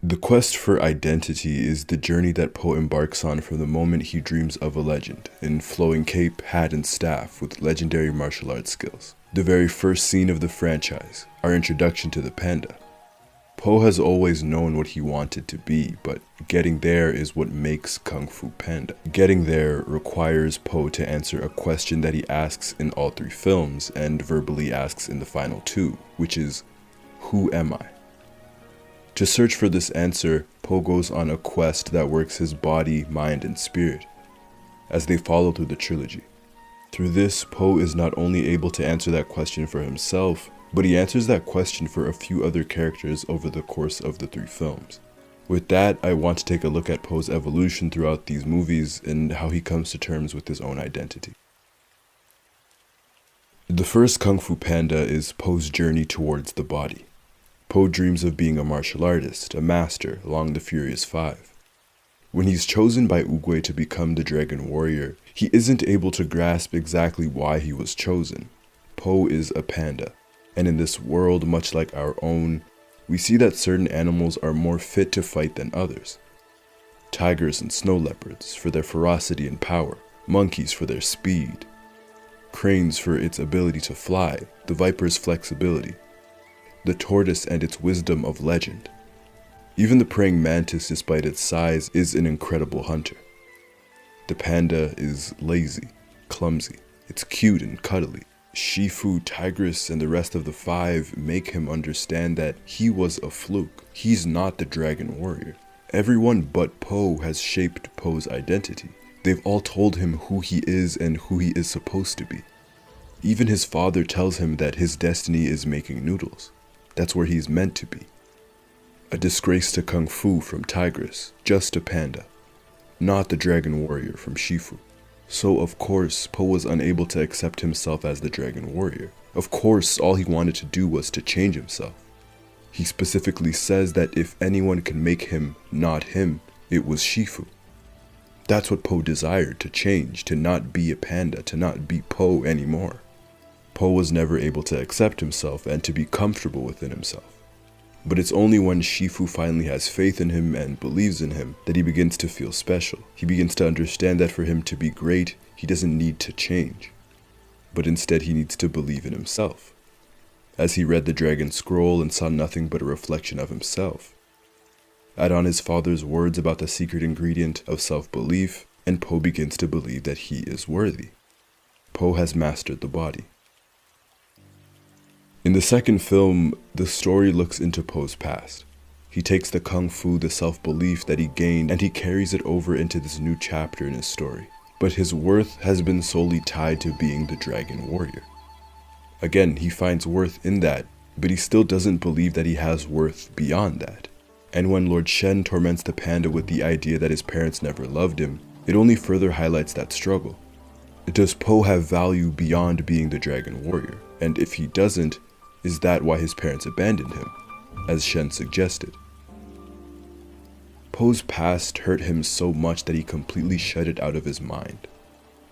The quest for identity is the journey that Poe embarks on from the moment he dreams of a legend, in flowing cape, hat, and staff with legendary martial arts skills. The very first scene of the franchise, our introduction to the panda. Poe has always known what he wanted to be, but getting there is what makes Kung Fu Panda. Getting there requires Poe to answer a question that he asks in all three films and verbally asks in the final two, which is, who am I? To search for this answer, Poe goes on a quest that works his body, mind, and spirit, as they follow through the trilogy. Through this, Poe is not only able to answer that question for himself, but he answers that question for a few other characters over the course of the three films. With that, I want to take a look at Poe's evolution throughout these movies and how he comes to terms with his own identity. The first Kung Fu Panda is Poe's journey towards the body. Poe dreams of being a martial artist, a master, along the Furious Five. When he's chosen by Oogway to become the Dragon Warrior, he isn't able to grasp exactly why he was chosen. Poe is a panda, and in this world much like our own, we see that certain animals are more fit to fight than others. Tigers and snow leopards for their ferocity and power, monkeys for their speed, cranes for its ability to fly, the viper's flexibility, the tortoise and its wisdom of legend. Even the praying mantis, despite its size, is an incredible hunter. The panda is lazy, clumsy, it's cute and cuddly. Shifu, Tigress, and the rest of the five make him understand that he was a fluke. He's not the Dragon Warrior. Everyone but Poe has shaped Poe's identity. They've all told him who he is and who he is supposed to be. Even his father tells him that his destiny is making noodles. That's where he's meant to be. A disgrace to Kung Fu from Tigress, just a panda, not the Dragon Warrior from Shifu. So of course, Poe was unable to accept himself as the Dragon Warrior. Of course, all he wanted to do was to change himself. He specifically says that if anyone can make him not him, it was Shifu. That's what Poe desired, to change, to not be a panda, to not be Poe anymore. Poe was never able to accept himself and to be comfortable within himself. But it's only when Shifu finally has faith in him and believes in him that he begins to feel special. He begins to understand that for him to be great, he doesn't need to change, but instead he needs to believe in himself. As he read the Dragon Scroll and saw nothing but a reflection of himself. Add on his father's words about the secret ingredient of self-belief, and Poe begins to believe that he is worthy. Poe has mastered the body. In the second film, the story looks into Poe's past. He takes the Kung Fu, the self-belief that he gained, and he carries it over into this new chapter in his story. But his worth has been solely tied to being the Dragon Warrior. Again, he finds worth in that, but he still doesn't believe that he has worth beyond that. And when Lord Shen torments the panda with the idea that his parents never loved him, it only further highlights that struggle. Does Poe have value beyond being the Dragon Warrior? And if he doesn't, is that why his parents abandoned him, as Shen suggested? Poe's past hurt him so much that he completely shut it out of his mind.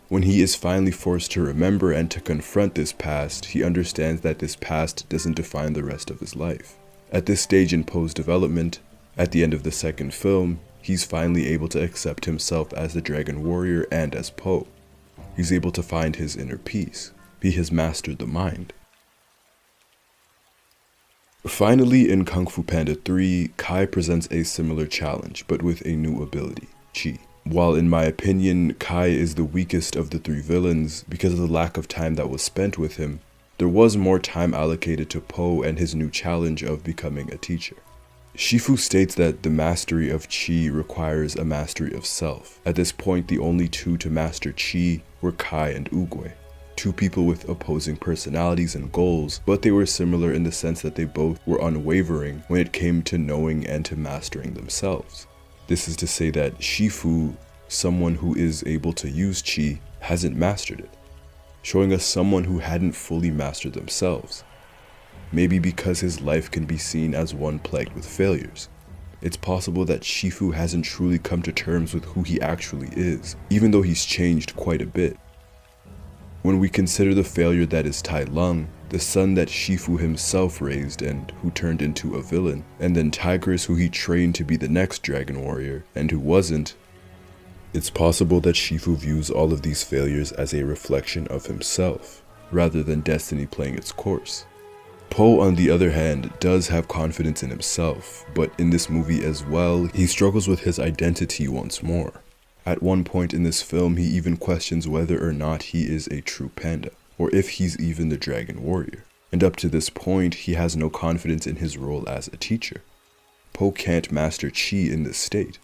When he is finally forced to remember and to confront this past, he understands that this past doesn't define the rest of his life. At this stage in Poe's development, at the end of the second film, he's finally able to accept himself as the Dragon Warrior and as Poe. He's able to find his inner peace. He has mastered the mind. Finally, in Kung Fu Panda 3, Kai presents a similar challenge, but with a new ability, Chi. While in my opinion, Kai is the weakest of the three villains because of the lack of time that was spent with him, there was more time allocated to Poe and his new challenge of becoming a teacher. Shifu states that the mastery of Chi requires a mastery of self. At this point, the only two to master Chi were Kai and Oogway. Two people with opposing personalities and goals, but they were similar in the sense that they both were unwavering when it came to knowing and to mastering themselves. This is to say that Shifu, someone who is able to use Chi, hasn't mastered it, showing us someone who hadn't fully mastered themselves. Maybe because his life can be seen as one plagued with failures. It's possible that Shifu hasn't truly come to terms with who he actually is, even though he's changed quite a bit. When we consider the failure that is Tai Lung, the son that Shifu himself raised and who turned into a villain, and then Tigris, who he trained to be the next dragon warrior and who wasn't. It's possible that Shifu views all of these failures as a reflection of himself, rather than destiny playing its course. Po, on the other hand, does have confidence in himself, but in this movie as well, he struggles with his identity once more. At one point in this film, he even questions whether or not he is a true panda, or if he's even the dragon warrior. And up to this point, he has no confidence in his role as a teacher. Po can't master chi in this state.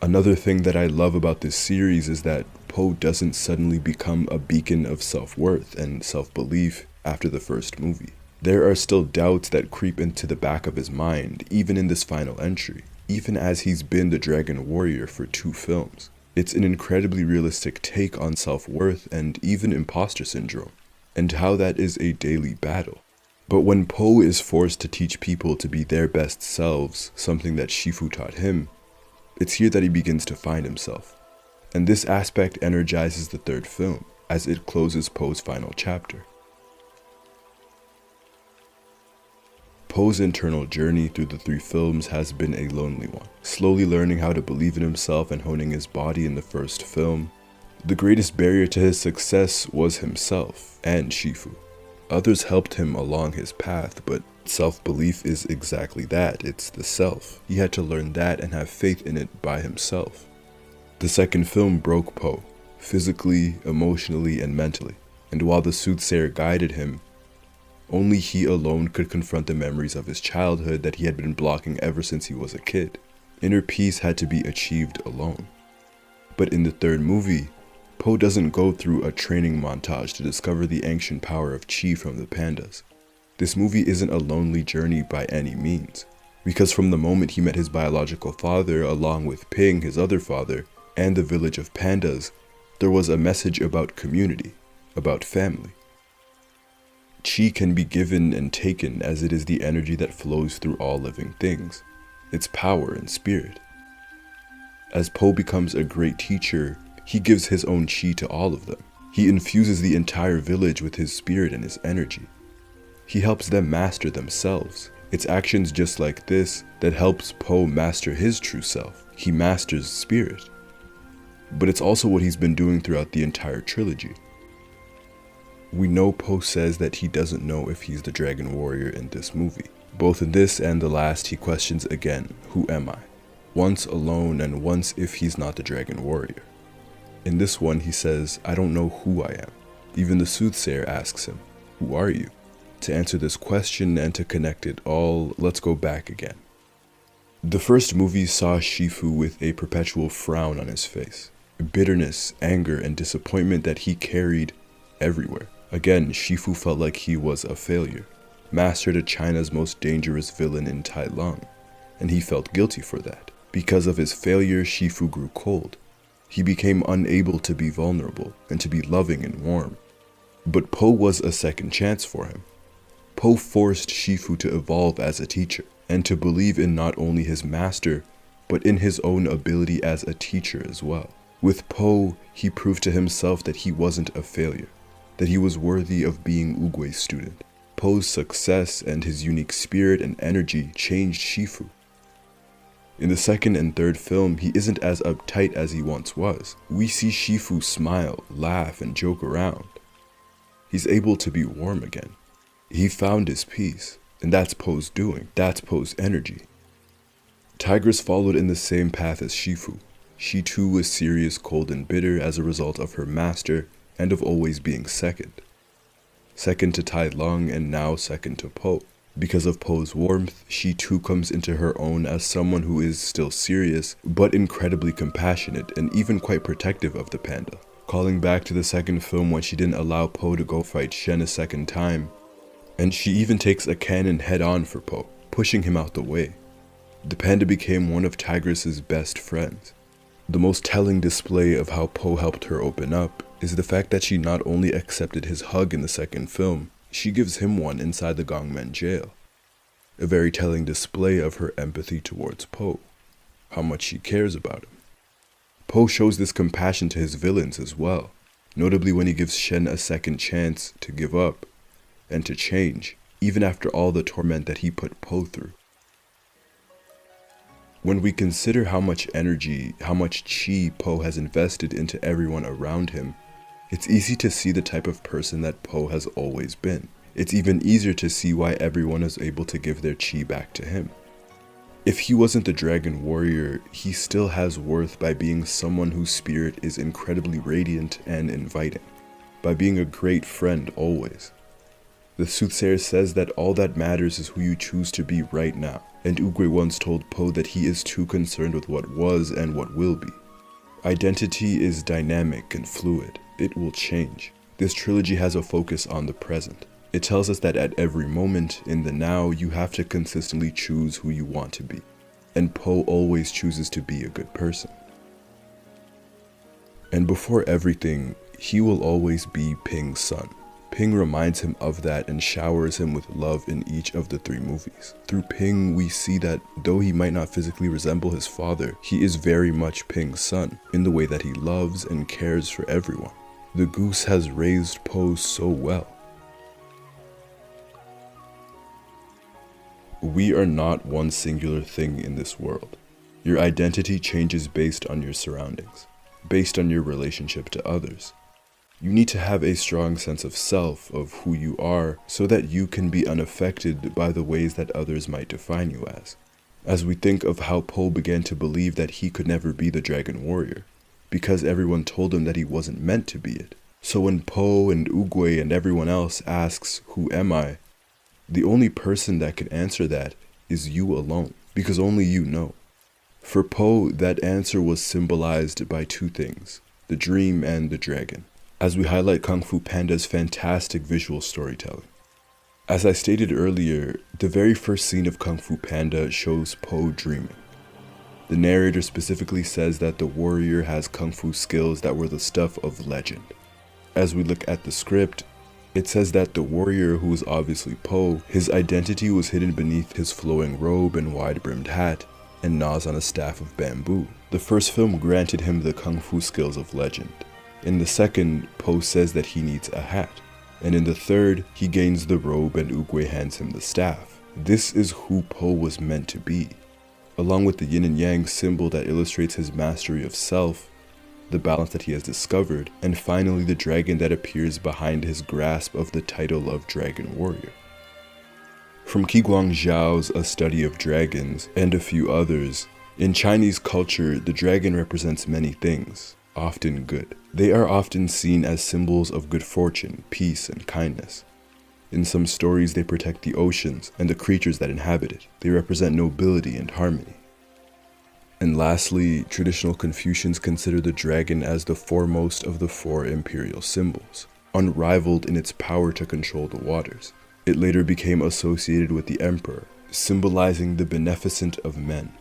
Another thing that I love about this series is that Po doesn't suddenly become a beacon of self-worth and self-belief after the first movie. There are still doubts that creep into the back of his mind, even in this final entry, even as he's been the dragon warrior for 2 films. It's an incredibly realistic take on self-worth and even imposter syndrome, and how that is a daily battle. But when Po is forced to teach people to be their best selves, something that Shifu taught him, it's here that he begins to find himself. And this aspect energizes the 3rd film, as it closes Po's final chapter. Po's internal journey through the 3 films has been a lonely one, slowly learning how to believe in himself and honing his body in the first film. The greatest barrier to his success was himself and Shifu. Others helped him along his path, but self-belief is exactly that. It's the self. He had to learn that and have faith in it by himself. The 2nd film broke Po, physically, emotionally, and mentally. And while the soothsayer guided him, only he alone could confront the memories of his childhood that he had been blocking ever since he was a kid. Inner peace had to be achieved alone. But in the 3rd movie, Po doesn't go through a training montage to discover the ancient power of chi from the pandas. This movie isn't a lonely journey by any means, because from the moment he met his biological father along with Ping, his other father, and the village of pandas, there was a message about community, about family. Chi can be given and taken as it is the energy that flows through all living things, its power and spirit. As Po becomes a great teacher, he gives his own chi to all of them. He infuses the entire village with his spirit and his energy. He helps them master themselves. It's actions just like this that helps Po master his true self. He masters spirit. But it's also what he's been doing throughout the entire trilogy. We know Po says that he doesn't know if he's the dragon warrior in this movie. Both in this and the last, he questions again, who am I? Once alone and once if he's not the dragon warrior. In this one, he says, I don't know who I am. Even the soothsayer asks him, who are you? To answer this question and to connect it all, let's go back again. The first movie saw Shifu with a perpetual frown on his face. Bitterness, anger, and disappointment that he carried everywhere. Again, Shifu felt like he was a failure, master to China's most dangerous villain in Tai Lung, and he felt guilty for that. Because of his failure, Shifu grew cold. He became unable to be vulnerable and to be loving and warm. But Po was a second chance for him. Po forced Shifu to evolve as a teacher, and to believe in not only his master, but in his own ability as a teacher as well. With Po, he proved to himself that he wasn't a failure, that he was worthy of being Oogway's student. Po's success and his unique spirit and energy changed Shifu. In the 2nd and 3rd film, he isn't as uptight as he once was. We see Shifu smile, laugh, and joke around. He's able to be warm again. He found his peace, and that's Po's doing. That's Po's energy. Tigris followed in the same path as Shifu. She too was serious, cold, and bitter as a result of her master and of always being second. Second to Tai Lung and now second to Po. Because of Po's warmth, she too comes into her own as someone who is still serious, but incredibly compassionate and even quite protective of the panda. Calling back to the 2nd film when she didn't allow Po to go fight Shen a 2nd time. And she even takes a cannon head on for Po, pushing him out the way. The panda became one of Tigris's best friends. The most telling display of how Po helped her open up is the fact that she not only accepted his hug in the 2nd film, she gives him one inside the Gongmen jail. A very telling display of her empathy towards Po, how much she cares about him. Po shows this compassion to his villains as well, notably when he gives Shen a second chance to give up, and to change, even after all the torment that he put Po through. When we consider how much energy, how much chi Po has invested into everyone around him, it's easy to see the type of person that Po has always been. It's even easier to see why everyone is able to give their chi back to him. If he wasn't the dragon warrior, he still has worth by being someone whose spirit is incredibly radiant and inviting, by being a great friend always. The soothsayer says that all that matters is who you choose to be right now, and Oogway once told Po that he is too concerned with what was and what will be. Identity is dynamic and fluid. It will change. This trilogy has a focus on the present. It tells us that at every moment, in the now, you have to consistently choose who you want to be. And Po always chooses to be a good person. And before everything, he will always be Ping's son. Ping reminds him of that and showers him with love in each of the 3 movies. Through Ping, we see that though he might not physically resemble his father, he is very much Ping's son, in the way that he loves and cares for everyone. The goose has raised Po so well. We are not one singular thing in this world. Your identity changes based on your surroundings, based on your relationship to others. You need to have a strong sense of self, of who you are, so that you can be unaffected by the ways that others might define you as. As we think of how Po began to believe that he could never be the dragon warrior, because everyone told him that he wasn't meant to be it. So when Po and Oogway and everyone else asks, "Who am I?" the only person that can answer that is you alone, because only you know. For Po, that answer was symbolized by 2 things, the dream and the dragon, as we highlight Kung Fu Panda's fantastic visual storytelling. As I stated earlier, the very first scene of Kung Fu Panda shows Po dreaming. The narrator specifically says that the warrior has Kung Fu skills that were the stuff of legend. As we look at the script, it says that the warrior, who was obviously Po, his identity was hidden beneath his flowing robe and wide-brimmed hat, and gnaws on a staff of bamboo. The first film granted him the Kung Fu skills of legend. In the second, Po says that he needs a hat. And in the third, he gains the robe and Oogway hands him the staff. This is who Po was meant to be. Along with the yin and yang symbol that illustrates his mastery of self, the balance that he has discovered, and finally the dragon that appears behind his grasp of the title of Dragon Warrior. From Qiguang Zhao's A Study of Dragons, and a few others, in Chinese culture, the dragon represents many things, often good. They are often seen as symbols of good fortune, peace, and kindness. In some stories, they protect the oceans and the creatures that inhabit it. They represent nobility and harmony. And lastly, traditional Confucians consider the dragon as the foremost of the 4 imperial symbols, unrivaled in its power to control the waters. It later became associated with the emperor, symbolizing the beneficent of men,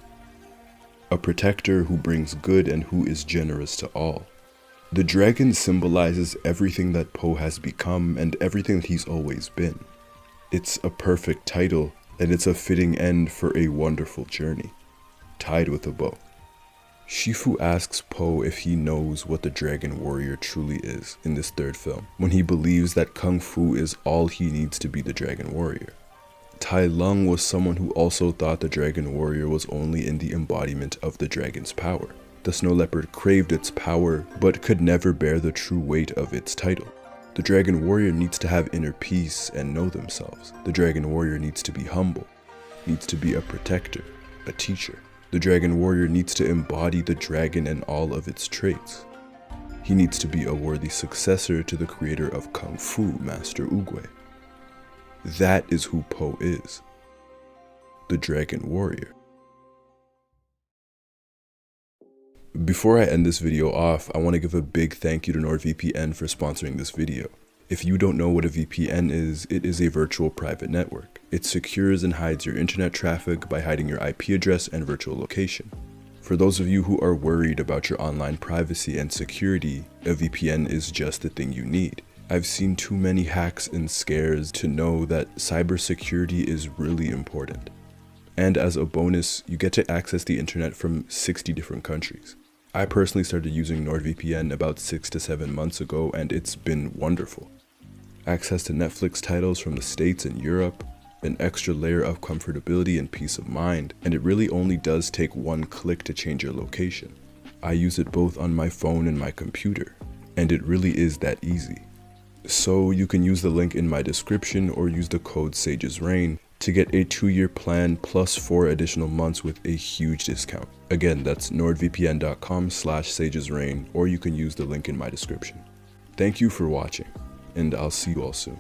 a protector who brings good and who is generous to all. The dragon symbolizes everything that Po has become and everything that he's always been. It's a perfect title, and it's a fitting end for a wonderful journey, tied with a bow. Shifu asks Po if he knows what the Dragon Warrior truly is in this 3rd film, when he believes that Kung Fu is all he needs to be the Dragon Warrior. Tai Lung was someone who also thought the Dragon Warrior was only in the embodiment of the dragon's power. The snow leopard craved its power, but could never bear the true weight of its title. The Dragon Warrior needs to have inner peace and know themselves. The Dragon Warrior needs to be humble, needs to be a protector, a teacher. The Dragon Warrior needs to embody the dragon and all of its traits. He needs to be a worthy successor to the creator of Kung Fu, Master Oogway. That is who Po is, the Dragon Warrior. Before I end this video off, I want to give a big thank you to NordVPN for sponsoring this video. If you don't know what a VPN is, it is a virtual private network. It secures and hides your internet traffic by hiding your IP address and virtual location. For those of you who are worried about your online privacy and security, a VPN is just the thing you need. I've seen too many hacks and scares to know that cybersecurity is really important. And as a bonus, you get to access the internet from 60 different countries. I personally started using NordVPN about 6 to 7 months ago, and it's been wonderful. access to Netflix titles from the States and Europe, an extra layer of comfortability and peace of mind, and it really only does take one click to change your location. I use it both on my phone and my computer, and it really is that easy. So you can use the link in my description or use the code SAGESRAIN to get a 2-year plan plus 4 additional months with a huge discount. Again, that's nordvpn.com/sagesrain, or you can use the link in my description. Thank you for watching, and I'll see you all soon.